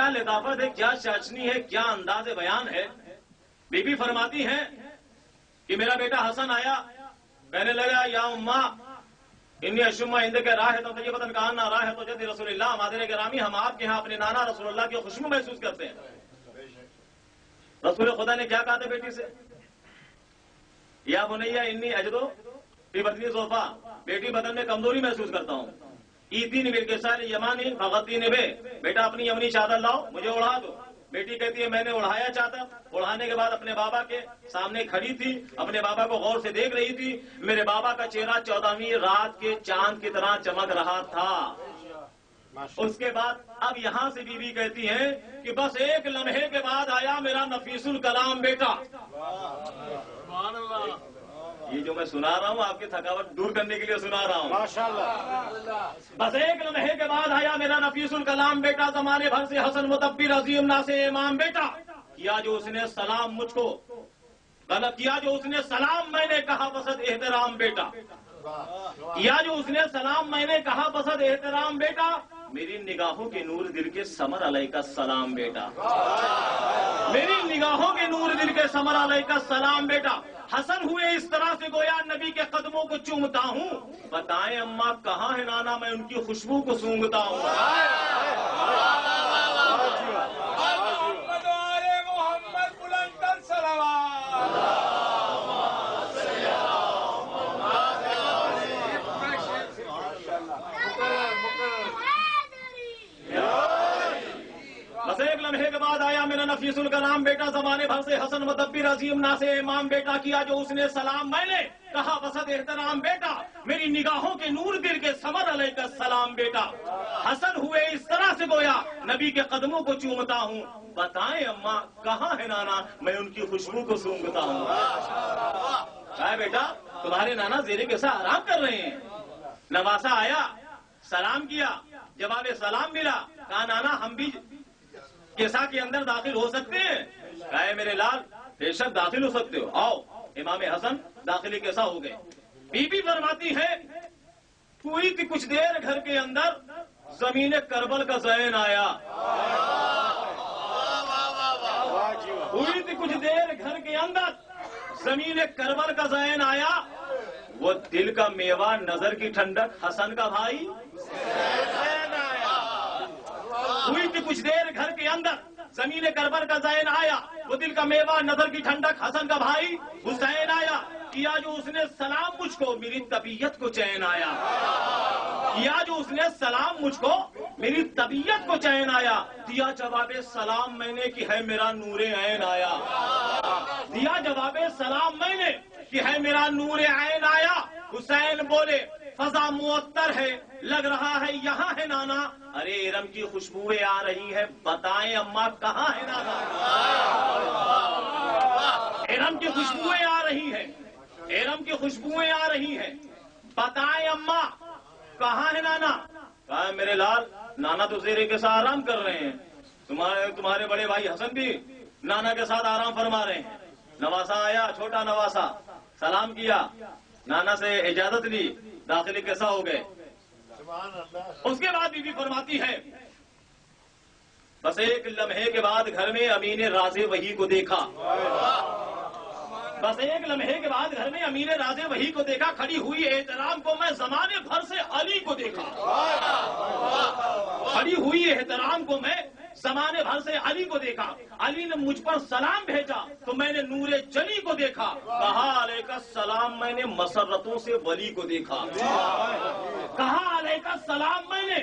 کیا لطافت ہے، کیا چاشنی ہے، کیا انداز بیان ہے. بی بی فرماتی ہیں کہ میرا بیٹا حسن آیا، کہنے لگا یا اماں انی اشما ہند کے راہ تو یہ وطن کہاں نہ راہ تو جد رسول اللہ مادر گرامی، ہم آپ کے ہاں اپنے نانا رسول اللہ کی خوشبو محسوس کرتے ہیں. رسول خدا نے کیا کہا تھا بیٹی سے؟ یا بنیا انی اجدو فی بطنی صوفا، بیٹی بدن میں کمزوری محسوس کرتا ہوں. ایتی نبی کے سارے یمانی فغتی نبے، بیٹا اپنی یمنی چادر لاؤ مجھے اڑا دو. بیٹی کہتی ہے میں نے اڑایا چادر، اڑانے کے بعد اپنے بابا کے سامنے کھڑی تھی، اپنے بابا کو غور سے دیکھ رہی تھی. میرے بابا کا چہرہ 14ویں رات کے چاند کی طرح چمک رہا تھا. اس کے بعد اب یہاں سے بی بی کہتی ہیں کہ بس ایک لمحے کے بعد آیا میرا نفیس الکلام بیٹا. یہ جو میں سنا رہا ہوں آپ کی تھکاوٹ دور کرنے کے لیے سنا رہا ہوں. ماشاءاللہ. بس ایک لمحے کے بعد آیا میرا نفیس الکلام بیٹا، زمانے بھر سے حسن مدبر عظیم ناصر امام بیٹا. کیا جو اس نے سلام مجھ کو، غلط کیا جو اس نے سلام میں نے کہا بسد احترام بیٹا. کیا جو اس نے سلام میں نے کہا بسد احترام بیٹا، میری نگاہوں کے نور دل کے سمر علیہ کا سلام بیٹا. میری نگاہوں کے نور دل کے سمر علیہ کا سلام بیٹا. حسن ہوئے اس طرح سے گویا نبی کے قدموں کو چومتا ہوں. بتائیں اماں کہاں ہے نانا، میں ان کی خوشبو کو سونگتا ہوں. بس ایک لمحے کے بعد آیا میرا نفیس الکلام بیٹا، زمانے بھر سے حسن مدبر عظیم ناصر امام بیٹا. کیا جو اس نے سلام میں نے کہا بسد احترام بیٹا، میری نگاہوں کے نور دل کے سمر علیہ کا سلام بیٹا. حسن ہوئے اس طرح سے گویا نبی کے قدموں کو چومتا ہوں. بتائیں اماں کہاں ہے نانا، میں ان کی خوشبو کو سونگتا ہوں. کہا بیٹا تمہارے نانا زیرے کے ساتھ آرام کر رہے ہیں. نواسا آیا، سلام کیا، جواب سلام ملا. کہا نانا ہم بھی کیسا کے اندر داخل ہو سکتے ہیں؟ کہا میرے لال بے شک داخل ہو سکتے ہو، آؤ. امام حسن داخلی کیسا ہو گئے. بی بی فرماتی ہے ہوئی تھی کچھ دیر گھر کے اندر زمین کربل کا زین آیا. ہوئی تھی کچھ دیر گھر کے اندر زمین کربل کا زین آیا. وہ دل کا میوہ نظر کی ٹھنڈک حسن کا بھائی. ہوئی تھی کچھ دیر گھر کے اندر زمین کربل کا زین آیا. وہ دل کا میوہ نظر کی ٹھنڈک حسن کا بھائی حسین آیا. کیا جو اس نے سلام مجھ کو میری طبیعت کو چین آیا. کیا جو اس نے سلام مجھ کو میری طبیعت کو چین آیا. دیا جواب سلام میں نے کہ ہے میرا نور عین آیا. دیا جواب سلام میں نے کہ ہے میرا نور عین آیا. حسین بولے فضا معطر ہے، لگ رہا ہے یہاں ہے نانا. ارے ارم کی خوشبوئیں آ رہی ہے، بتائیں اماں کہاں ہے نانا. ارم کی خوشبوئیں آ رہی ہیں، ارم کی خوشبوئیں آ رہی ہیں، بتائیں اماں کہاں ہے نانا. کہا میرے لال نانا تو زیرے کے ساتھ آرام کر رہے ہیں، تمہارے بڑے بھائی حسن بھی نانا کے ساتھ آرام فرما رہے ہیں. نواسا آیا، چھوٹا نواسا، سلام کیا، نانا سے اجازت لی، داخلے کیسا ہو گئے. اس کے بعد بی بی فرماتی ہے بس ایک لمحے کے بعد گھر میں امین راز وحی کو دیکھا. بس ایک لمحے کے بعد گھر میں امین راز وحی کو دیکھا. کھڑی ہوئی احترام کو میں زمانے بھر سے علی کو دیکھا. کھڑی ہوئی احترام کو میں زمانے بھر سے علی کو دیکھا. علی نے مجھ پر سلام بھیجا تو میں نے نور جلی کو دیکھا. کہا علیہ السلام میں نے مسرتوں سے ولی کو دیکھا. کہا علیہ السلام میں نے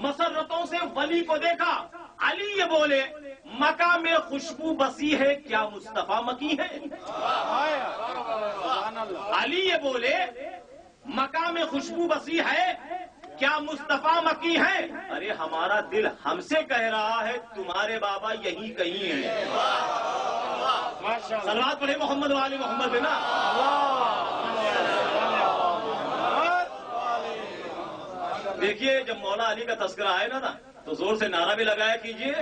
مسرتوں سے ولی کو دیکھا. علی یہ بولے مکہ میں خوشبو بسی ہے کیا مصطفیٰ مکی ہے. علی یہ بولے مکہ میں خوشبو بسی ہے کیا مصطفیٰ مکی ہے. ارے ہمارا دل ہم سے کہہ رہا ہے تمہارے بابا یہی کہیں ہیں. صلوات پڑھے محمد والے محمد بنا. دیکھیے جب مولا علی کا تذکرہ آئے نا تو زور سے نعرہ بھی لگایا کیجیے.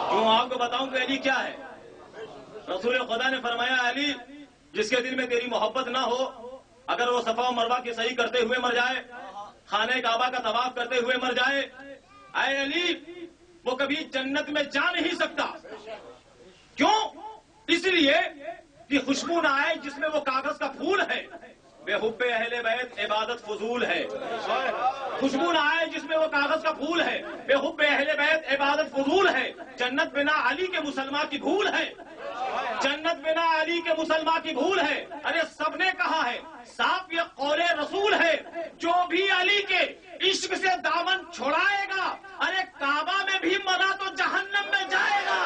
کیوں آپ کو بتاؤں کہ علی کیا ہے. رسول خدا نے فرمایا علی جس کے دل میں تیری محبت نہ ہو اگر وہ صفا و مروہ کی صحیح کرتے ہوئے مر جائے خانہ کعبہ کا طواف کرتے ہوئے مر جائے اے علی وہ کبھی جنت میں جا نہیں سکتا. کیوں؟ اس لیے کہ خوشبو نہ آئے جس میں وہ کاغذ کا پھول ہے. بے حب اہل بیت عبادت فضول ہے. خوشبو نہ آئے جس میں وہ کاغذ کا پھول ہے. بے حب اہل بیت عبادت فضول ہے. جنت بنا علی کے مسلمان کی بھول ہے. جنت بنا علی کے مسلمان کی بھول ہے. ارے سب نے کہا ہے صاف یہ قول رسول ہے جو بھی علی کے عشق سے دامن چھڑائے گا ارے کعبہ میں بھی مرا تو جہنم میں جائے گا.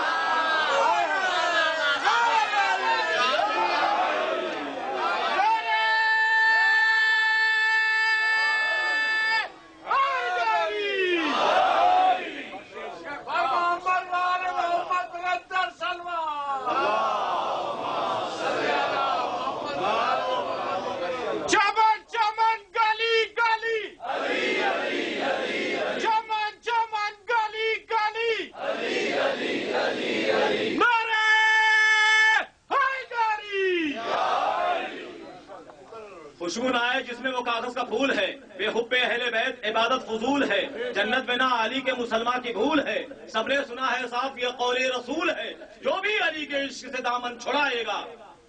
خوشبو نہ آئے جس میں وہ کاغذ کا پھول ہے. بے حب اہل بیت عبادت فضول ہے. جنت بنا علی کے مسلمان کی بھول ہے. سب نے سنا ہے صاف یہ قول رسول ہے جو بھی علی کے عشق سے دامن چھڑائے گا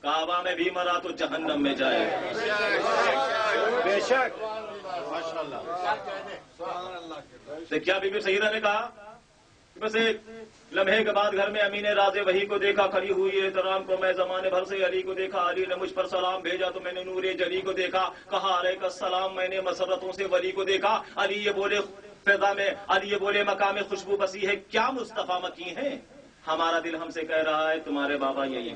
کعبہ میں بھی مرا تو جہنم میں جائے گا. بے شک. کیا بی بی سیدہ نے کہا بس ایک لمحے کے بعد گھر میں امین راز وحی کو دیکھا کھڑی ہوئی احترام کو میں زمانے بھر سے علی کو دیکھا. علی نے مجھ پر سلام بھیجا تو میں نے نور جلی کو دیکھا. کہا علیک السلام. میں نے مسرتوں سے ولی کو دیکھا. علی یہ بولے فضا میں علی یہ بولے مقام خوشبو بسی ہے کیا مصطفیٰ مکی ہے. ہمارا دل ہم سے کہہ رہا ہے تمہارے بابا یہی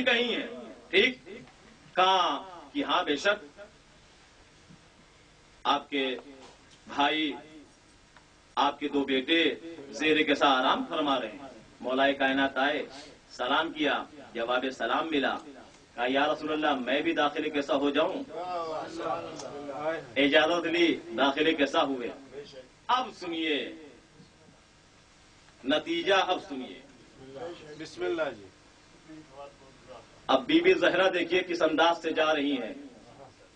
کہیں ہے. ٹھیک کہا کہ ہاں بے شک آپ کے بھائی آپ کے دو بیٹے زیر کے ساتھ آرام فرما رہے ہیں. مولا کائنات آئے سلام کیا جواب سلام ملا. کہا یا رسول اللہ میں بھی داخلے کیسا ہو جاؤں. اجازت لی داخلے کیسا ہوئے. اب سنیے نتیجہ. اب سنیے بسم اللہ جی. اب بی بی زہرا دیکھیے کس انداز سے جا رہی ہیں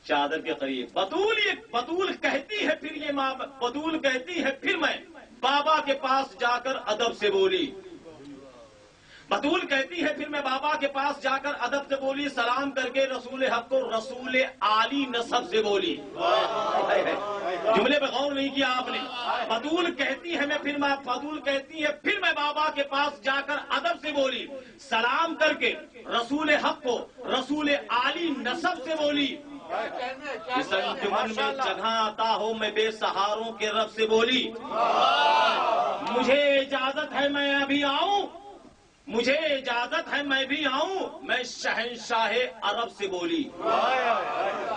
چادر کے قریب. بطول کہتی ہے پھر یہ ماں بطول کہتی ہے پھر میں بابا کے پاس جا کر ادب سے بولی. بطول کہتی ہے پھر میں بابا کے پاس جا کر ادب سے بولی. سلام کر کے رسول حق کو رسول عالی نسب سے بولی. جملے پہ غور نہیں کیا آپ نے. بطول کہتی ہے بطول کہتی ہے پھر میں بابا کے پاس جا کر ادب سے بولی. سلام کر کے رسول حق کو رسول عالی نسب سے بولی. اس انجمن میں جگہ آتا ہو میں بے سہاروں کے رب سے بولی. مجھے اجازت ہے میں ابھی آؤں. مجھے اجازت ہے میں بھی آؤں. میں شہنشاہ عرب سے بولی.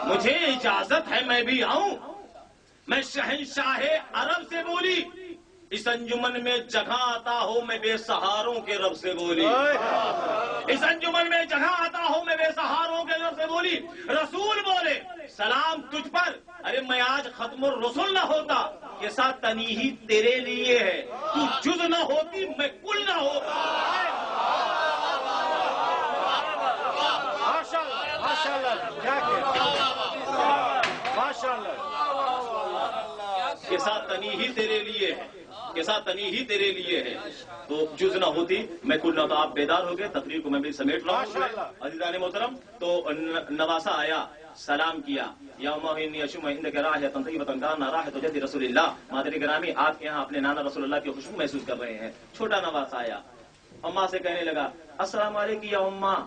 مجھے اجازت ہے میں بھی آؤں. میں شہنشاہ عرب سے بولی. اس انجمن میں جگہ آتا ہو میں بے سہاروں کے رب سے بولی. اس انجمن میں جگہ آتا ہو میں بے سہاروں کے رب سے بولی. رسول بولے سلام تجھ پر. ارے میں آج ختم الرسل نہ ہوتا یہ ساتھ تنیہی تیرے لیے ہے. تو جز نہ ہوتی میں کل نہ ہوتا. کے ساتھ تنیہی تیرے لیے ہے. کے ساتھ تنیہی تیرے لیے ہے. تو جز نہ ہوتی میں کل نہ. تو آپ بیدار ہو گئے. تقریر کو میں بھی سمیٹ رہا ہوں. عزیزان محترم تو نواسا آیا سلام کیا. یا رسول اللہ. مادری گرامی آپ کے یہاں اپنے نانا رسول اللہ کی خوشبو محسوس کر رہے ہیں. چھوٹا نواسا آیا اماں سے کہنے لگا السلام علیکم یا اماں.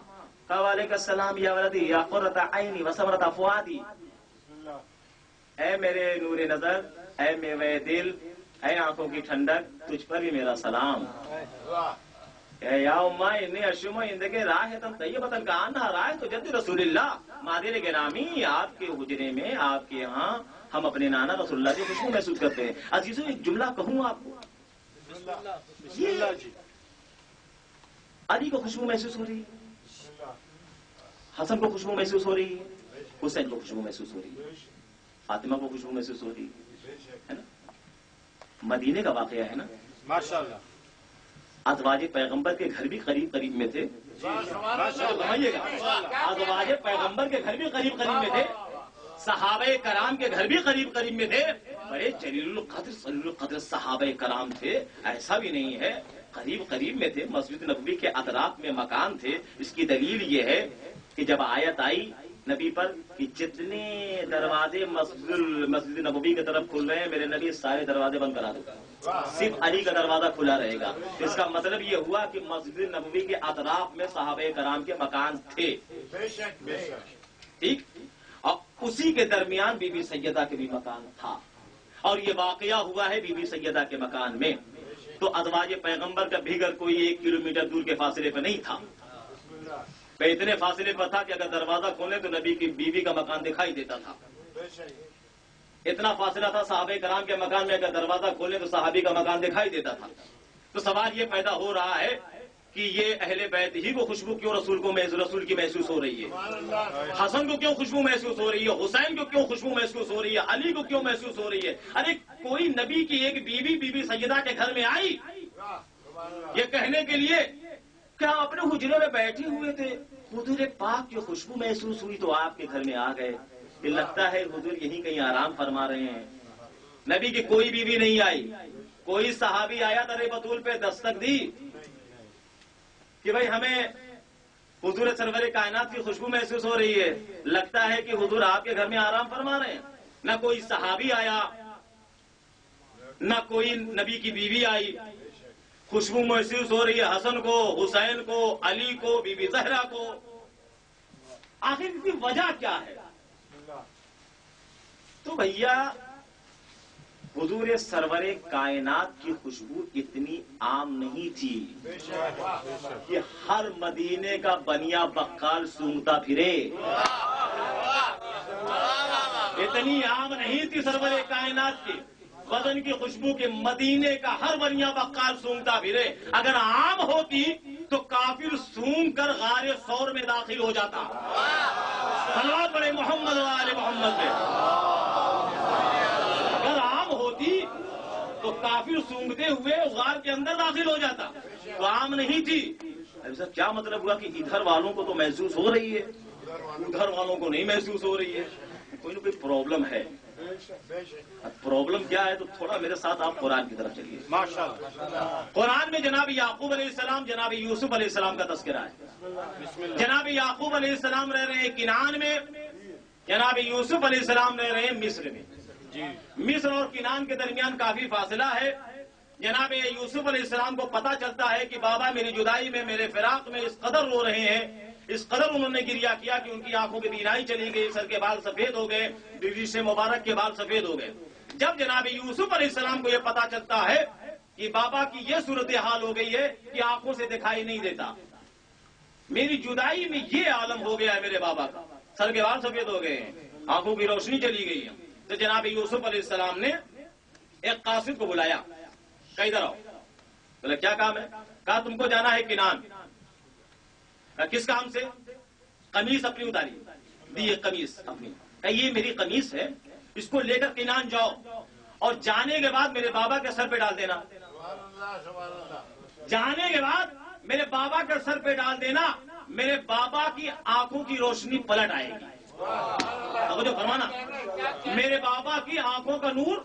وعلیکم السلام یا ولدی یا قرۃ عینی وثمرۃ فؤادی. اے میرے نور نظر اے میرے دل اے آنکھوں کی ٹھنڈک تجھ پر بھی میرا سلام. یا اماں انی اشم اندگے راحتن طیبۃ کانہا رائحۃ جد رسول اللہ. مادر گرامی آپ کے حجرے میں آپ کے یہاں ہم اپنے نانا رسول اللہ کی خوشبو محسوس کرتے ہیں. عزیزوں ایک جملہ کہوں آپ کو. علی کو خوشبو محسوس ہو رہی ہے. حسن کو خوشبو محسوس ہو رہی ہے. حسین کو خوشبو محسوس ہو رہی ہے. فاطمہ کو خوشبو محسوس ہو رہی ہے نا. مدینے کا واقعہ ہے نا. ماشاءاللہ. ازواج پیغمبر کے گھر بھی قریب قریب میں تھے. سمجھیے گا, ازواج پیغمبر کے گھر بھی قریب قریب میں تھے, صحابہ کرام کے گھر بھی قریب قریب میں تھے. بڑے جلیل القدر صلیل القدر صحابہ کرام تھے, ایسا بھی نہیں ہے, قریب قریب میں تھے. مسجد نبوی کے اطراف میں مکان تھے. اس کی دلیل یہ ہے کہ جب آیت آئی نبی پر کہ جتنے دروازے مسجد نبوی کی طرف کھل رہے ہیں میرے نبی سارے دروازے بند کرا دو, صرف علی کا دروازہ کھلا رہے گا. اس کا مطلب یہ ہوا کہ مسجد نبوی کے اطراف میں صحابہ کرام کے مکان تھے. ٹھیک, اور اسی کے درمیان بی بی سیدہ کے بھی مکان تھا, اور یہ واقعہ ہوا ہے بی بی سیدہ کے مکان میں. تو ازواج پیغمبر کا بھیگر کوئی 1 کلومیٹر دور کے فاصلے پہ نہیں تھا, اتنے فاصلے پر تھا کہ اگر دروازہ کھولے تو نبی کی بیوی کا مکان دکھائی دیتا تھا. اتنا فاصلہ تھا صحابہ کرام کے مکان میں, اگر دروازہ کھولے تو صحابی کا مکان دکھائی دیتا تھا. تو سوال یہ پیدا ہو رہا ہے کہ یہ اہل بیت ہی کو خوشبو کیوں رسول کی محسوس ہو رہی ہے؟ حسن کو کیوں خوشبو محسوس ہو رہی ہے؟ حسین کو کیوں خوشبو محسوس ہو رہی ہے؟ علی کو کیوں محسوس ہو رہی ہے؟ ارے کوئی نبی کی ایک بیوی بی بی سیدہ کے گھر میں آئی یہ کہنے کے لیے کہ آپ اپنے حجرے میں بیٹھے ہوئے تھے, حضور پاک کی خوشبو محسوس ہوئی تو آپ کے گھر میں آ گئے. یہ لگتا ہے حضور یہیں کہیں آرام فرما رہے ہیں. نبی کی کوئی بیوی نہیں آئی, کوئی صحابی آیا در بطول پہ دستک دی کہ بھائی ہمیں حضور سرور کائنات کی خوشبو محسوس ہو رہی ہے, لگتا ہے کہ حضور آپ کے گھر میں آرام فرما رہے ہیں. نہ کوئی صحابی آیا, نہ کوئی نبی کی بیوی آئی, خوشبو محسوس ہو رہی ہے حسن کو, حسین کو, علی کو, بی بی زہرا کو. آخر اس کی وجہ کیا ہے؟ تو بھیا حضور سرور کائنات کی خوشبو اتنی عام نہیں تھی کہ ہر مدینے کا بنیا بقال سونگتا پھرے. اتنی عام نہیں تھی سرور کائنات کی بدن کی خوشبو کے مدینے کا ہر بنیا بقال سونگتا پھرے. اگر عام ہوتی تو کافر سونگ کر غار ثور میں داخل ہو جاتا. صلوات پڑھے محمد و آل محمد پہ. اگر عام ہوتی تو کافر سونگتے ہوئے غار کے اندر داخل ہو جاتا, تو عام نہیں تھی. ابھی سر کیا مطلب ہوا کہ ادھر والوں کو تو محسوس ہو رہی ہے, ادھر والوں کو نہیں محسوس ہو رہی ہے؟ کوئی نہ کوئی پرابلم ہے. پرابلم کیا ہے تو تھوڑا میرے ساتھ آپ قرآن کی طرف چلیے. قرآن میں جناب یعقوب علیہ السلام, جناب یوسف علیہ السلام کا تذکرہ ہے. جناب یعقوب علیہ السلام رہ رہے ہیں کنعان میں, جناب یوسف علیہ السلام رہ رہے ہیں مصر میں. مصر اور کنعان کے درمیان کافی فاصلہ ہے. جناب یوسف علیہ السلام کو پتا چلتا ہے کہ بابا میری جدائی میں, میرے فراق میں اس قدر رو رہے ہیں, اس قدر انہوں نے گریا کیا کہ ان کی آنکھوں کی بینائی چلی گئی, سر کے بال سفید ہو گئے, ریش مبارک کے بال سفید ہو گئے. جب جناب یوسف علیہ السلام کو یہ پتا چلتا ہے کہ بابا کی یہ صورتحال ہو گئی ہے کہ آنکھوں سے دکھائی نہیں دیتا, میری جدائی میں یہ عالم ہو گیا ہے میرے بابا کا, سر کے بال سفید ہو گئے ہیں, آنکھوں کی روشنی چلی گئی ہے. تو جناب یوسف علیہ السلام نے ایک قاصد کو بلایا, کہ ادھر آؤ. بولے کیا کام ہے؟ کہا تم کو جانا ہے کنعان. کہا کس کام سے؟ قمیص اپنی اتاری, دی یہ قمیص اپنی. کہا یہ میری قمیص ہے, اس کو لے کر کنعان جاؤ اور جانے کے بعد میرے بابا کے سر پہ ڈال دینا. جانے کے بعد میرے بابا کے سر پہ ڈال دینا, میرے بابا کی آنکھوں کی روشنی پلٹ آئے گی. جو فرمانا, میرے بابا کی آنکھوں کا نور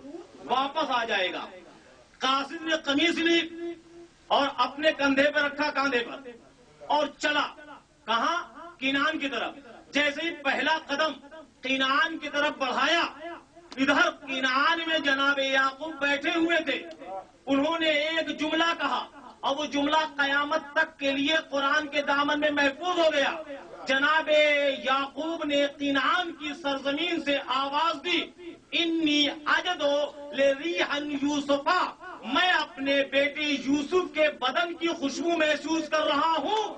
واپس آ جائے گا. قاصد نے قمیص لی اور اپنے کندھے پہ رکھا, کاندھے پر, اور چلا. کہاں؟ کنعان کی طرف. جیسے ہی پہلا قدم کنعان کی طرف بڑھایا, ادھر کنعان میں جناب یعقوب بیٹھے ہوئے تھے. انہوں نے ایک جملہ کہا اور وہ جملہ قیامت تک کے لیے قرآن کے دامن میں محفوظ ہو گیا. جناب یعقوب نے کنعان کی سرزمین سے آواز دی, انی اجدو لریحا یوسفا, میں اپنے بیٹے یوسف کے بدن کی خوشبو محسوس کر رہا ہوں.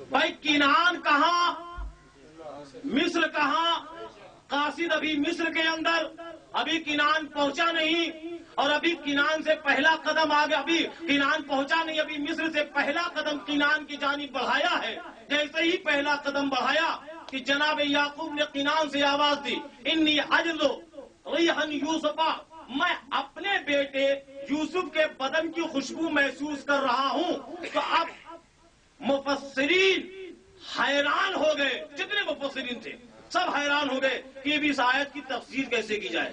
بھائی کنعان کہاں, مصر کہاں؟ قاصد ابھی مصر کے اندر, ابھی کنعان پہنچا نہیں, اور ابھی کنعان سے پہلا قدم آگے, ابھی کنعان پہنچا نہیں, ابھی مصر سے پہلا قدم کنعان کی جانب بڑھایا ہے. جیسے ہی پہلا قدم بڑھایا کہ جناب یعقوب نے کنعان سے آواز دی, انی اجدو ریحا یوسفا, میں اپنے بیٹے یوسف کے بدن کی خوشبو محسوس کر رہا ہوں. تو اب مفسرین حیران ہو گئے، جتنے مفسرین تھے سب حیران ہو گئے کہ یہ بھی اس آیت کی تفسیر کیسے کی جائے.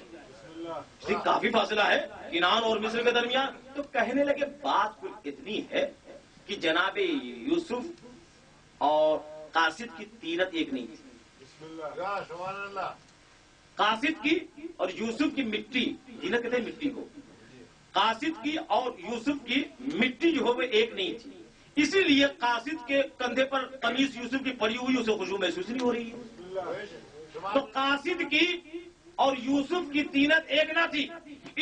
کافی فاصلہ ہے کنعان اور مصر کے درمیان. تو کہنے لگے بات کچھ اتنی ہے کہ جناب یوسف اور قاصد کی تیرت ایک نہیں تھی. قاصد کی اور یوسف کی مٹی، تیرت کہتے ہیں مٹی کو، قاصد کی اور یوسف کی مٹی جو ہے وہ ایک نہیں تھی. اسی لیے قاصد کے کندھے پر قمیص یوسف کی پڑی ہوئی اسے خوشبو محسوس نہیں ہو رہی ہے. تو قاصد کی اور یوسف کی تینت ایک نہ تھی،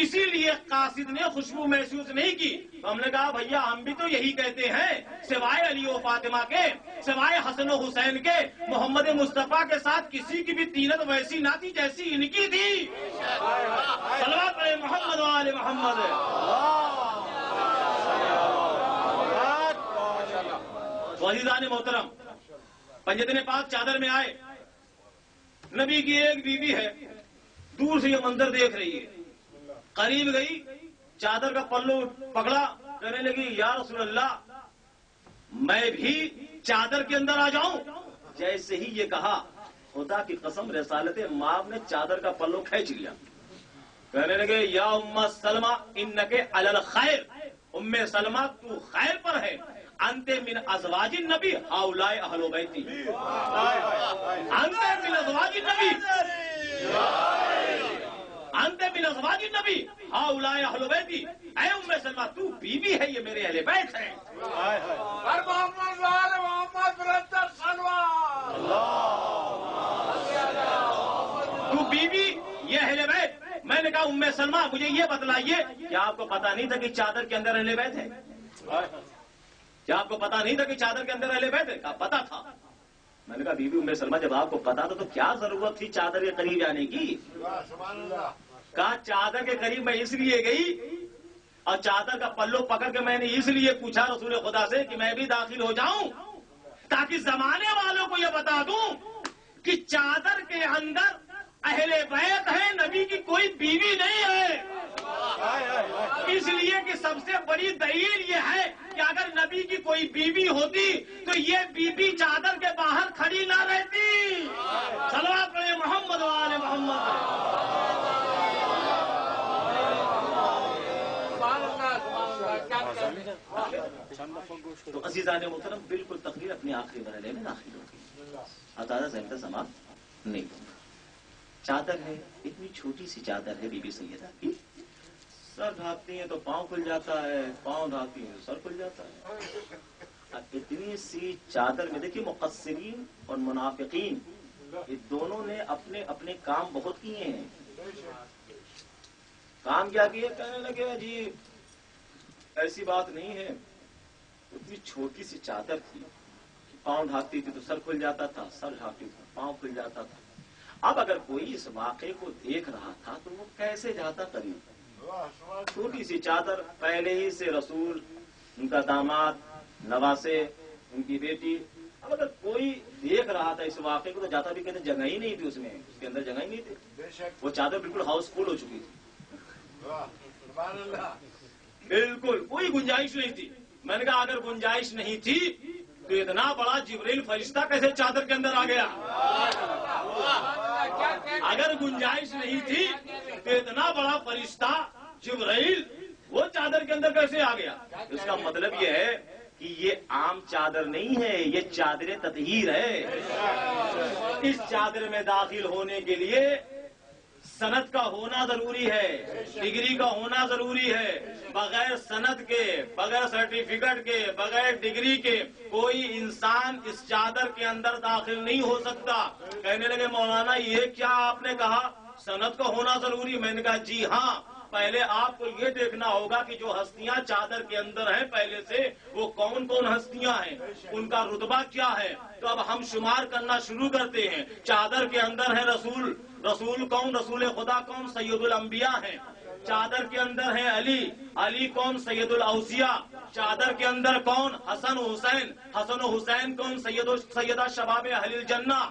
اسی لیے قاصد نے خوشبو محسوس نہیں کی. تو ہم نے کہا بھیا ہم بھی تو یہی کہتے ہیں، سوائے علی و فاطمہ کے، سوائے حسن و حسین کے، محمد مصطفیٰ کے ساتھ کسی کی بھی تینت ویسی نہ تھی جیسی ان کی تھی. صلوات پڑھیں محمد و آل محمد. عزیزان محترم، پنجتن پاک چادر میں آئے. نبی کی ایک بیوی ہے، دور سے یہ منظر دیکھ رہی ہے. قریب گئی، چادر کا پلو پکڑا، کہنے لگی یا رسول اللہ میں بھی چادر کے اندر آ جاؤں. جیسے ہی یہ کہا، خدا کی قسم رسالت مآب نے چادر کا پلو کھینچ لیا. کہنے لگے یا ام سلمہ انکے علی الخیر، ام سلمہ تو خیر پر ہے. انت من ازواج النبی ہؤلاء اہل بیتی، انت من ازواج النبی، انت من ازواج النبی ہؤلاء اہل بیتی. اے ام سلمہ تو بیوی ہے، یہ میرے اہل بیت ہیں. تو بیوی یہ اہل بیت. میں نے کہا ام سلمہ مجھے یہ بتلائیے کیا آپ کو پتا نہیں تھا کہ چادر کے اندر اہل بیت ہے؟ کیا آپ کو پتا نہیں تھا کہ چادر کے اندر اہل بیت ہے؟ کہا پتا تھا. میں نے کہا بیوی ام سلمہ جب آپ کو پتا تھا تو کیا ضرورت تھی چادر کے قریب جانے کی؟ کہا چادر کے قریب میں اس لیے گئی اور چادر کا پلو پکڑ کے میں نے اس لیے پوچھا رسول خدا سے کہ میں بھی داخل ہو جاؤں تاکہ زمانے والوں کو یہ بتا دوں کہ چادر کے اندر اہل بیت ہے، نبی کی کوئی بیوی نہیں ہے. اس لیے کہ سب سے بڑی دلیل یہ ہے کہ اگر نبی کی کوئی بیوی ہوتی تو یہ بیوی چادر کے باہر کھڑی نہ رہتی. صلوات پڑھیں محمد و آل محمد. تو عزیزان محترم بالکل تقریر اپنے آخری مرحلے میں داخل ہوگی. زیادہ زیادہ سماعت نہیں ہوگا. چادر ہے، اتنی چھوٹی سی چادر ہے بی بی سیدہ کی. سر ڈھانپتی ہیں تو پاؤں کھل جاتا ہے، پاؤں ڈھانپتی ہیں تو سر کھل جاتا ہے. اب اتنی سی چادر میں دیکھیے مقصرین اور منافقین یہ دونوں نے اپنے اپنے کام بہت کیے ہیں. کام کیا کیے؟ کہنے لگے جی ایسی بات نہیں ہے، اتنی چھوٹی سی چادر تھی، پاؤں ڈھانپتی تھی تو سر کھل جاتا تھا، سر ڈھانپتی تھی پاؤں کھل جاتا تھا. اب اگر کوئی اس واقعے کو دیکھ رہا تھا تو وہ کیسے جاتا قریب؟ چھوٹی سی چادر، پہلے ہی سے رسول، ان کا داماد، نواسے، ان کی بیٹی. اب اگر کوئی دیکھ رہا تھا اس واقعے کو تو جاتا بھی کہتے جگہ ہی نہیں تھی اس میں، اس کے اندر جگہ ہی نہیں تھی. وہ چادر بالکل ہاؤس فل ہو چکی تھی، بالکل کوئی گنجائش نہیں تھی. میں نے کہا اگر گنجائش نہیں تھی تو اتنا بڑا جبریل فرشتہ کیسے چادر کے اندر آ گیا؟ اگر گنجائش نہیں تھی تو اتنا بڑا فرشتہ جبرائیل وہ چادر کے اندر کیسے آ گیا؟ اس کا مطلب یہ ہے کہ یہ عام چادر نہیں ہے، یہ چادر تطہیر ہے. اس چادر میں داخل ہونے کے لیے سند کا ہونا ضروری ہے، ڈگری کا ہونا ضروری ہے. بغیر سند کے، بغیر سرٹیفکیٹ کے، بغیر ڈگری کے کوئی انسان اس چادر کے اندر داخل نہیں ہو سکتا. کہنے لگے مولانا یہ کیا آپ نے کہا سند کا ہونا ضروری؟ میں نے کہا جی ہاں. پہلے آپ کو یہ دیکھنا ہوگا کہ جو ہستیاں چادر کے اندر ہیں پہلے سے وہ کون کون ہستیاں ہیں، ان کا رتبہ کیا ہے. تو اب ہم شمار کرنا شروع کرتے ہیں. چادر کے اندر ہے رسول. رسول کون؟ رسول خدا کون؟ سید الانبیاء ہیں. چادر کے اندر ہے علی. علی کون؟ سید الاوصیاء. چادر کے اندر کون؟ حسن و حسین. حسن و حسین کون؟ سیدہ شباب اہل الجنہ.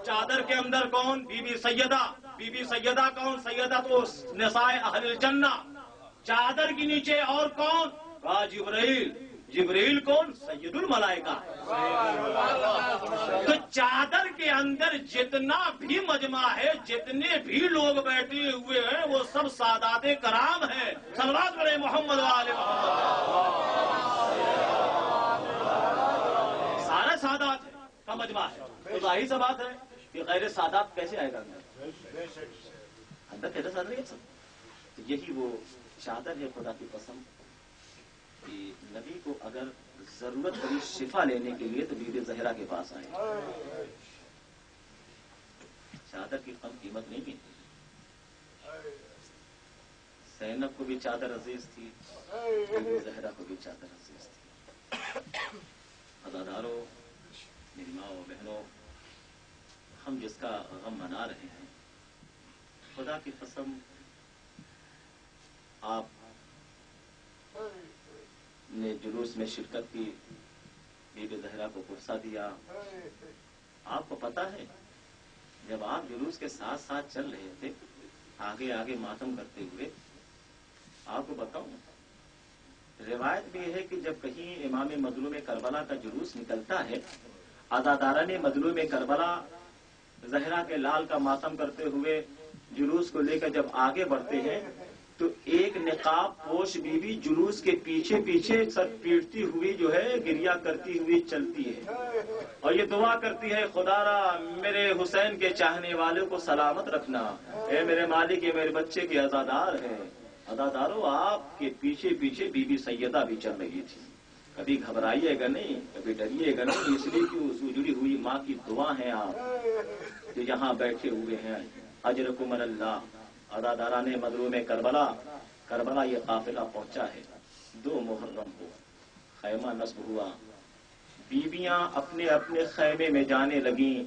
چادر کے اندر کون؟ بی بی سیدہ. بی بی سیدہ کون؟ سیدہ تو نسائے اہل الجنہ. چادر کے نیچے اور کون؟ کہا جبرائیل. جبرائیل کون؟ سید الملائکہ. تو چادر کے اندر جتنا بھی مجمع ہے، جتنے بھی لوگ بیٹھے ہوئے ہیں، وہ سب سادات کرام ہیں. صلوات علی محمد وآل محمد. سارے سادات کا مجمع ہے. تو ظاہر سی بات ہے کہ غیر سادات کیسے آئے گا اندر کیسے سادات نہیں آ سکتا. یہی وہ چادر ہے خدا کی قسم کہ نبی کو اگر ضرورت پڑی شفا لینے کے لیے تو بی بی زہرا کے پاس آئے. چادر کی کم قیمت نہیں ہے. زینب کو بھی چادر عزیز تھی، بی بی زہرا کو بھی چادر عزیز تھی. عزادارو، میری ماں و بہنوں، ہم جس کا غم منا رہے ہیں، خدا کی قسم آپ نے جلوس میں شرکت کی، بی بی زہرا کو قرصہ دیا. آپ کو پتا ہے جب آپ جلوس کے ساتھ ساتھ چل رہے تھے، آگے آگے ماتم کرتے ہوئے، آپ کو بتاؤں روایت بھی ہے کہ جب کہیں امام مظلوم کربلا کا جلوس نکلتا ہے، عزاداران مظلوم کربلا زہرا کے لال کا ماتم کرتے ہوئے جلوس کو لے کر جب آگے بڑھتے ہیں تو ایک نقاب پوش بی بی جلوس کے پیچھے پیچھے سر پیٹتی ہوئی جو ہے گریا کرتی ہوئی چلتی ہے اور یہ دعا کرتی ہے، خدا را میرے حسین کے چاہنے والوں کو سلامت رکھنا، اے میرے مالک یہ میرے بچے کے عزادار ہیں. عزادارو، آپ کے پیچھے پیچھے بی بی سیدہ بھی چل رہی تھی. کبھی گھبرائیے گا نہیں، کبھی ڈریے گا نہیں، اس لیے کہ اس جڑی ہوئی ماں کی دعا ہیں آپ جو یہاں بیٹھے ہوئے ہیں. اجرکم اللہ. عزاداران مظلوم کربلا یہ قافلہ پہنچا ہے. 2 محرم کو خیمہ نصب ہوا، بیویاں اپنے اپنے خیمے میں جانے لگیں.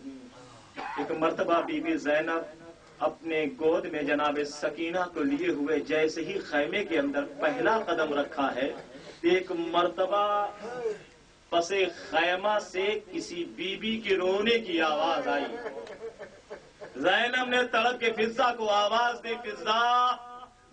ایک مرتبہ بی بی زینب اپنے گود میں جناب سکینہ کو لیے ہوئے جیسے ہی خیمے کے اندر پہلا قدم رکھا ہے، ایک مرتبہ پس خیمہ سے کسی بی بی کے رونے کی آواز آئی. زینب نے تڑپ کے فضا کو آواز دی، فضا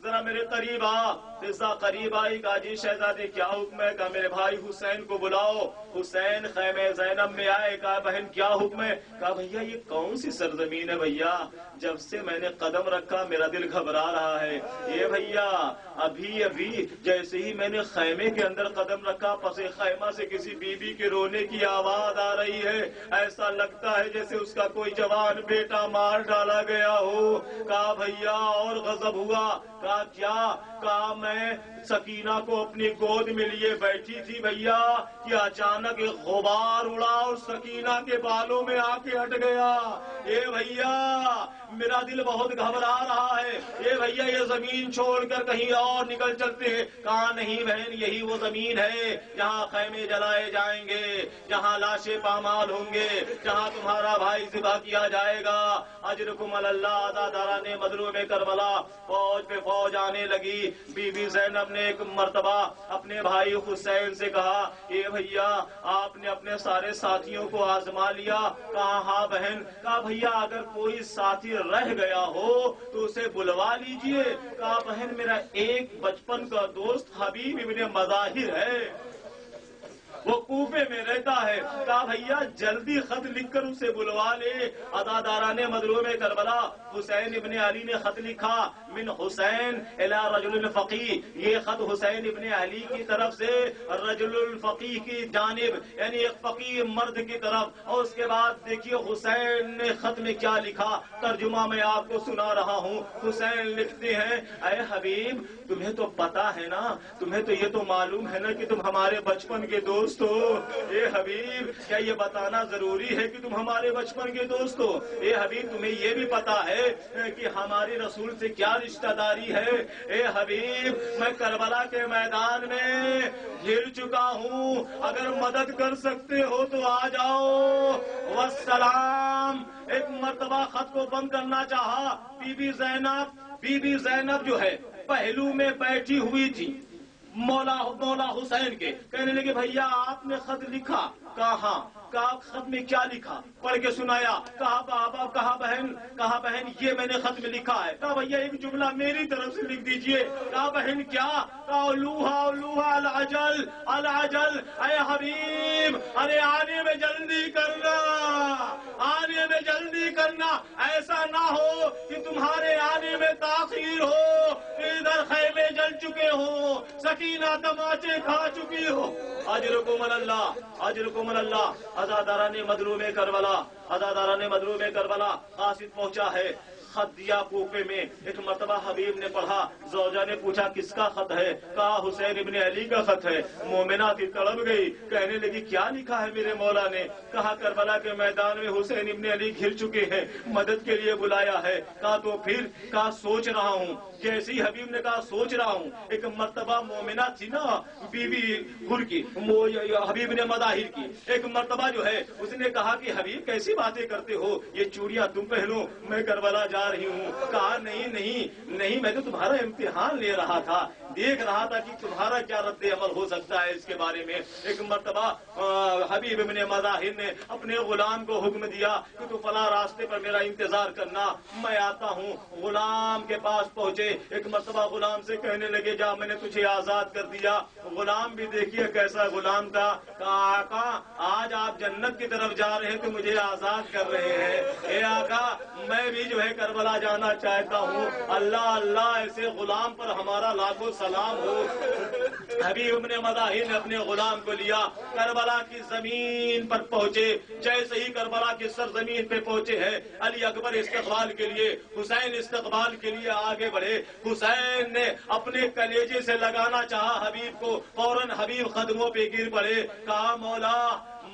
ذرا میرے قریب آ. فضا قریب آئی. کہا جی شہزادے کیا حکم ہے؟ کہا میرے بھائی حسین کو بلاؤ. حسین خیمے زینب میں آئے. کہا بہن کیا حکم ہے؟ کہا بھیا یہ کون سی سرزمین ہے بھیا، جب سے میں نے قدم رکھا میرا دل گھبرا رہا ہے. یہ بھیا ابھی ابھی جیسے ہی میں نے خیمے کے اندر قدم رکھا، پس خیمہ سے کسی بی بی کے رونے کی آواز آ رہی ہے. ایسا لگتا ہے جیسے اس کا کوئی جوان بیٹا مار ڈالا گیا ہو. کہا بھیا اور غضب ہوا. کہا کیا؟ کہا میں سکینہ کو اپنی گود میں لیے بیٹھی تھی بھیا کہ اچانک ایک غبار اڑا اور سکینہ کے بالوں میں آ کے ہٹ گیا. اے بھیا میرا دل بہت گھبرا رہا ہے. اے بھیا یہ زمین چھوڑ کر کہیں اور نکل چلتے ہیں. کہا نہیں بہن یہی وہ زمین ہے جہاں خیمے جلائے جائیں گے، جہاں لاشیں پامال ہوں گے، جہاں تمہارا بھائی ذبح کیا جائے گا. اجرکم اللہ. عزاداران مظلوم کربلا فوج پہ فوج آنے لگی. بی بی زینب نے ایک مرتبہ اپنے بھائی حسین سے کہا، اے بھیا آپ نے اپنے سارے ساتھیوں کو آزما لیا؟ کہا ہاں بہن. کہا بھیا اگر کوئی ساتھی رہ گیا ہو تو اسے بلوا لیجئے. کہا بہن میرا ایک بچپن کا دوست حبیب ابن مظاہر ہے، وہ کوفے میں رہتا ہے. کہا بھیا جلدی خط لکھ کر اسے بلوا لے. عزاداران مظلوم کربلا حسین ابن علی نے خط لکھا، من حسین الی رجل الفقی. یہ خط حسین ابن علی کی طرف سے رجل الفقی کی جانب یعنی ایک فقیہ مرد کی طرف. اور اس کے بعد دیکھیے حسین نے خط میں کیا لکھا، ترجمہ میں آپ کو سنا رہا ہوں. حسین لکھتے ہیں، اے حبیب تمہیں تو پتا ہے نا، تمہیں تو یہ تو معلوم ہے نا کہ تم ہمارے بچپن کے دوست ہو. اے حبیب کیا یہ بتانا ضروری ہے کہ تم ہمارے بچپن کے دوست ہو؟ اے حبیب تمہیں یہ بھی پتا ہے کہ ہماری رسول سے کیا رشتہ داری ہے؟ اے حبیب میں کربلا کے میدان میں گر چکا ہوں، اگر مدد کر سکتے ہو تو آ جاؤ. والسلام. ایک مرتبہ خط کو بند کرنا چاہا. بی بی زینب جو ہے پہلو میں بیٹھی ہوئی تھی، مولا حسین کے. کہنے لگے بھیا آپ نے خط لکھا؟ کہا ہاں. کہا خط میں کیا لکھا؟ پڑھ کے سنایا. کہا بابا، کہا بہن یہ میں نے خط میں لکھا ہے. کہا بھیا ایک جملہ میری طرف سے لکھ دیجئے. کہا بہن کیا؟ کہا لوہا العجل العجل، اے حبیب ارے آنے میں جلدی کرنا، آنے میں جلدی کرنا، ایسا نہ ہو کہ تمہارے آنے میں تاخیر ہو، ادھر خیمے جل چکے ہو، سکینہ تماچے کھا چکی ہو. اجرکم اللہ، اجرکم اللہ. عزاداران مظلوم کربلا، عزاداران مظلوم کربلا قاصد پہنچا ہے. خط دیا کوفے میں. ایک مرتبہ حبیب نے پڑھا. زوجہ نے پوچھا کس کا خط ہے؟ کہا حسین ابن علی کا خط ہے. مومنہ تھی، تڑپ گئی. کہنے لگی کیا لکھا ہے میرے مولا نے؟ کہا کربلا کے میدان میں حسین ابن علی گھر چکے ہیں، مدد کے لیے بلایا ہے. کہا تو پھر؟ کہا سوچ رہا ہوں. کیسی؟ حبیب نے کہا سوچ رہا ہوں. ایک مرتبہ مومنہ تھی نا، بیوی حر کی، حبیب نے مظاہر کی. ایک مرتبہ جو ہے اس نے کہا کہ حبیب کیسی باتیں کرتے ہو، یہ چوڑیاں تم پہنو، میں کربلا جا رہی ہوں. کہا نہیں، میں تو تمہارا امتحان لے رہا تھا، دیکھ رہا تھا کہ تمہارا کیا رد عمل ہو سکتا ہے اس کے بارے میں. ایک مرتبہ حبیب ابن مظاہر نے اپنے غلام کو حکم دیا کہ تو فلاں راستے پر میرا انتظار کرنا، میں آتا ہوں. غلام کے پاس پہنچے. ایک مرتبہ غلام سے کہنے لگے جا میں نے تجھے آزاد کر دیا. غلام بھی دیکھیے کیسا غلام تھا. کہا آقا آج آپ جنت کی طرف جا رہے ہیں تو مجھے آزاد کر رہے ہیں. اے آقا میں بھی جو ہے کربلا جانا چاہتا ہوں. اللہ اللہ، ایسے غلام پر ہمارا لاکھوں سلام ہو. حبیب ابن مظاہر نے اپنے غلام کو لیا، کربلا کی زمین پر پہنچے. جیسے ہی کربلا کی سرزمین پہ پہنچے ہیں، علی اکبر استقبال کے لیے، حسین استقبال کے لیے آگے بڑھے. حسین نے اپنے کلیجے سے لگانا چاہا حبیب کو، فوراً حبیب قدموں پہ گر پڑے. کہا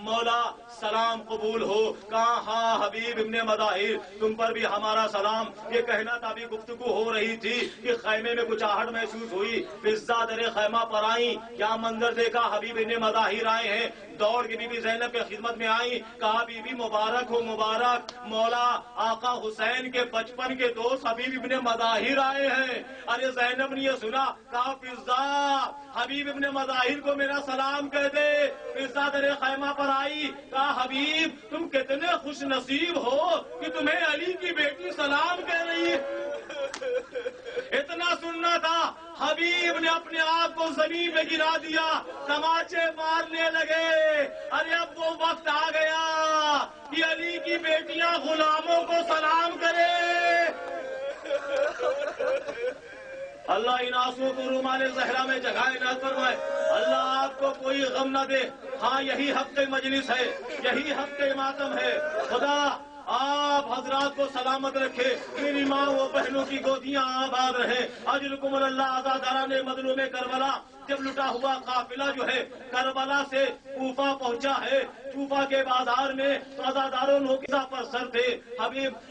مولا سلام قبول ہو. کہا ہاں حبیب ابن مظاہر تم پر بھی ہمارا سلام. یہ کہنا تھا، ابھی گفتگو ہو رہی تھی کہ خیمے میں کچھ آہٹ محسوس ہوئی. فضا در خیمہ پر آئیں. کیا منظر دیکھا، حبیب ابن مظاہر آئے ہیں. دوڑ کے بی بی زینب کے خدمت میں آئیں. کہا بی بی مبارک ہو مبارک، مولا آقا حسین کے بچپن کے دوست حبیب ابن مظاہر آئے ہیں. ارے زینب نے یہ سنا. کہا فضا حبیب ابن مظاہر کو میرا سلام کہہ دے. فضا در خیمہ پر آئی. کہا حبیب تم کتنے خوش نصیب ہو کہ تمہیں علی کی بیٹی سلام کہہ رہی ہے. اتنا سننا تھا، حبیب نے اپنے آپ کو زمین پہ گرا دیا، تماچے مارنے لگے. ارے اب وہ وقت آ گیا کہ علی کی بیٹیاں غلاموں کو سلام کرے. اللہ ان آنسوؤں کو رومال زہرا میں جگائے نہ فرمائے. اللہ آپ کو کوئی غم نہ دے. ہاں یہی حق مجلس ہے، یہی حق ماتم ہے. خدا آپ حضرات کو سلامت رکھے. میری ماں و بہنوں کی گودیاں آباد رہے. اجرکم اللہ. عزاداران مظلوم کربلا جب لٹا ہوا قافلہ جو ہے کربلا سے کوفہ پہنچا ہے، کوفہ کے بازار میں عزاداروں نوکیزہ پر سر تھے.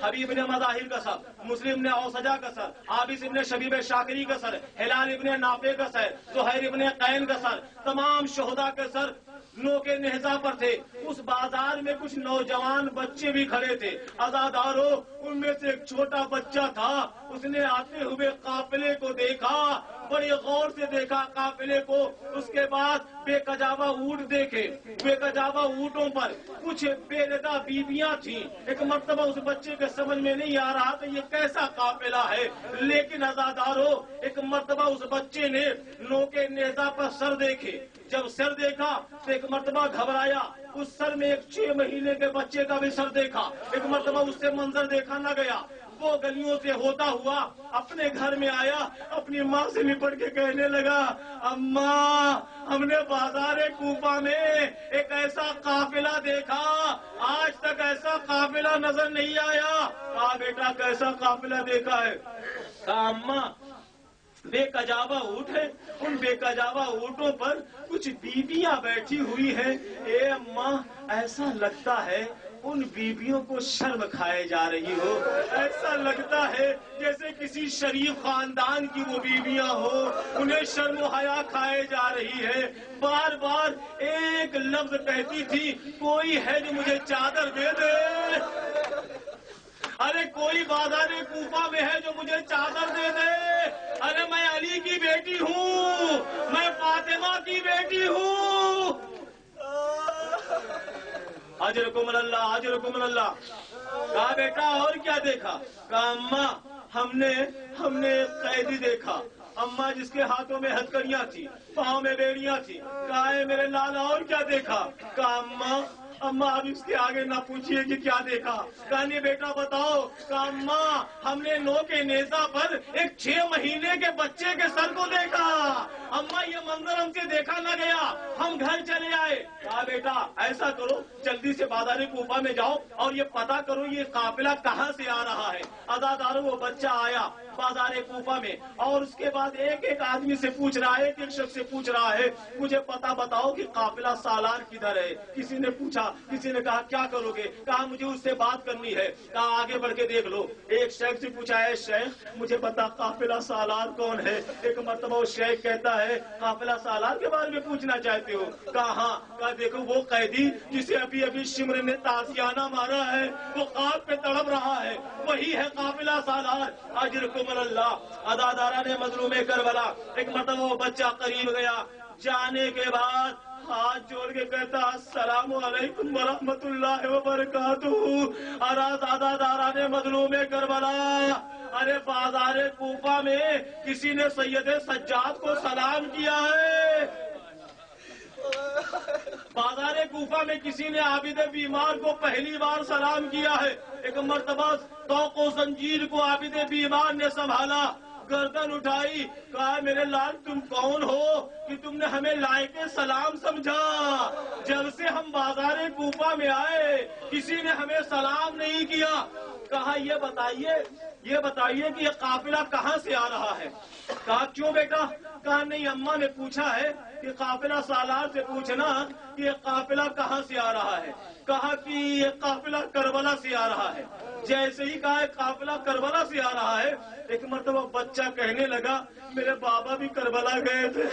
حبیب نے مظاہر کا سر، مسلم نے اوسجا کا سر، عابس ابن شبیب شاکری کا سر، ہلال ابن نافع کا سر، زہیر ابن قین کا سر، تمام شہداء کے سر نوکے نہزا پر تھے. اس بازار میں کچھ نوجوان بچے بھی کھڑے تھے. عزاداروں ان میں سے ایک چھوٹا بچہ تھا. اس نے آتے ہوئے قافلے کو دیکھا، بڑے غور سے دیکھا قافلے کو. اس کے بعد بے کجاوا اونٹ دیکھے. بے کجاوا اونٹوں پر کچھ بے ردا بیویاں تھیں. ایک مرتبہ اس بچے کے سمجھ میں نہیں آ رہا تھا یہ کیسا قافلہ ہے، لیکن عزاداروں ایک مرتبہ اس بچے نے نوکے نیزا پر سر دیکھے. جب سر دیکھا تو ایک مرتبہ گھبرایا. اس سر میں ایک 6 مہینے کے بچے کا بھی سر دیکھا. ایک مرتبہ اس سے منظر دیکھا نہ گیا. وہ گلیوں سے ہوتا ہوا اپنے گھر میں آیا، اپنی ماں سے لپٹ کے کہنے لگا اماں ہم نے بازار کوفہ میں ایک ایسا قافلہ دیکھا، آج تک ایسا قافلہ نظر نہیں آیا. کہا بیٹا کیسا قافلہ دیکھا ہے؟ کہا اماں بے کجاوا اونٹ ہے، ان بے کجاوا اونٹوں پر کچھ بیویاں بیٹھی ہوئی ہیں. اے اماں ایسا لگتا ہے ان بیویوں کو شرم کھائے جا رہی ہو. ایسا لگتا ہے جیسے کسی شریف خاندان کی وہ بیویاں ہو، انہیں شرم و حیا کھائے جا رہی ہے. بار بار ایک لفظ کہتی تھی کوئی ہے جو مجھے چادر دے دے. ارے کوئی بازار کوفہ میں ہے جو مجھے چادر دے دے. ارے میں علی کی بیٹی ہوں, میں فاطمہ کی بیٹی ہوں. اجرکم اللہ, اجرکم اللہ. کہا بیٹا اور کیا دیکھا؟ کہا اماں ہم نے قیدی دیکھا. اماں جس کے ہاتھوں میں ہتکڑیاں تھی, پاؤں میں بیڑیاں تھی. کہا ہے میرے لالا اور کیا دیکھا؟ کہا اماں اب اس کے آگے نہ پوچھئے کہ کیا دیکھا. کہا نہیں بیٹا بتاؤ. کہا اماں ہم نے نو کے نیزہ پر ایک 6 مہینے کے بچے کے سر کو دیکھا. اماں یہ منظر ہم سے دیکھا نہ گیا, ہم گھر چلے آئے. کہا بیٹا ایسا کرو جلدی سے بازار کوفہ میں جاؤ اور یہ پتا کرو یہ قافلہ کہاں سے آ رہا ہے. عزادارو وہ بچہ آیا بازار کوفہ میں, اور اس کے بعد ایک آدمی سے پوچھ رہا ہے, ایک شخص سے پوچھ رہا ہے مجھے پتا بتاؤ کہ قافلہ سالار کدھر ہے. کسی نے پوچھا, کسی نے کہا کیا کرو گے؟ کہا مجھے اس سے بات کرنی ہے. کہا آگے بڑھ کے دیکھ لو. ایک شیخ سے پوچھا ہے شیخ مجھے پتا قافلہ سالار کون ہے. ایک مرتبہ وہ شیخ کہتا ہے قافلہ سالار کے بارے میں پوچھنا چاہتے ہو؟ کہا ہاں. کہا دیکھو وہ قیدی جسے ابھی شمر نے تازیانہ مارا ہے, وہ خواب پہ تڑپ رہا ہے, وہی ہے قافلہ سالار. اجرکم اللہ. عزادارہ نے مظلوم کربلا. ایک مرتبہ وہ بچہ قریب گیا, جانے کے بعد ہاتھ جوڑ کے کہتا السلام علیکم ورحمۃ اللہ وبرکاتہ. اور عزادارہ نے مظلوم کربلا, ارے بازار کوفہ میں کسی نے سید سجاد کو سلام کیا ہے. بازار کوفہ میں کسی نے عابد بیمار کو پہلی بار سلام کیا ہے. ایک مرتبہ طوق و زنجیر کو عابد بیمار نے سنبھالا, گردن اٹھائی, کہا میرے لال تم کون ہو کہ تم نے ہمیں لائق سلام سمجھا؟ جب سے ہم بازار کوفہ میں آئے کسی نے ہمیں سلام نہیں کیا. کہا یہ بتائیے کہ یہ قافلہ کہاں سے آ رہا ہے؟ کہا کیوں بیٹا؟ کہا نہیں اماں نے پوچھا ہے کہ قافلہ سالار سے پوچھنا کہ یہ قافلہ کہاں سے آ رہا ہے. کہا کہ یہ قافلہ کربلا سے آ رہا ہے. جیسے ہی کہا قافلہ کربلا سے آ رہا ہے, ایک مرتبہ بچہ کہنے لگا میرے بابا بھی کربلا گئے تھے,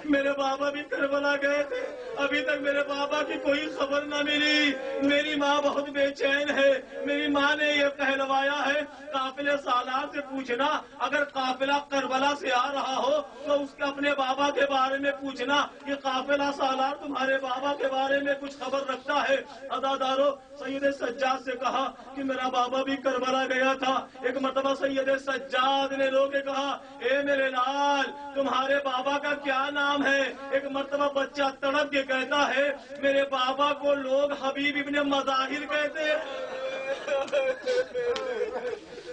میرے بابا بھی کربلا گئے تھے, ابھی تک میرے بابا کی کوئی خبر نہ ملی. میری ماں بہت بے چین ہے. میری ماں نے یہ کہلوایا ہے قافلے سالار سے پوچھنا, اگر قافلہ کربلا سے آ رہا ہو تو اس کے اپنے بابا کے بارے میں پوچھنا کہ قافلہ سالار تمہارے بابا کے بارے میں کچھ خبر رکھتا ہے. عزادارو سید سجاد سے کہا کہ میرا بابا بھی کربلا گیا تھا. ایک مرتبہ سید سجاد نے رو کے کہا اے میرے لال تمہارے بابا کا کیا نام ہے؟ ایک مرتبہ بچہ تڑپ کے کہتا ہے میرے بابا کو لوگ حبیب ابن مظاہر کہتے ہیں,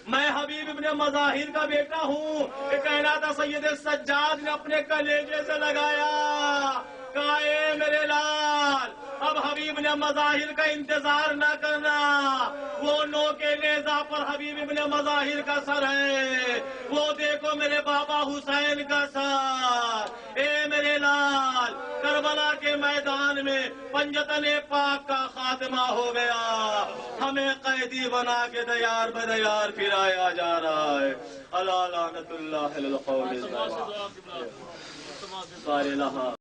میں حبیب ابن مظاہر کا بیٹا ہوں. یہ کہنا تھا سید سجاد نے اپنے کلیجے سے لگایا, کہا اے میرے لال اب حبیب ابن مظاہر کا انتظار نہ کرنا, وہ نو کے نیزہ پر حبیب ابن مظاہر کا سر ہے, وہ دیکھو میرے بابا حسین کا سر. اے میرے لال کربلا کے میدان میں پنجتن پاک کا خاتمہ ہو گیا, ہمیں قیدی بنا کے دیار بدیار پھرایا جا رہا ہے. الا لعنت اللہ علی القوم الظالمین.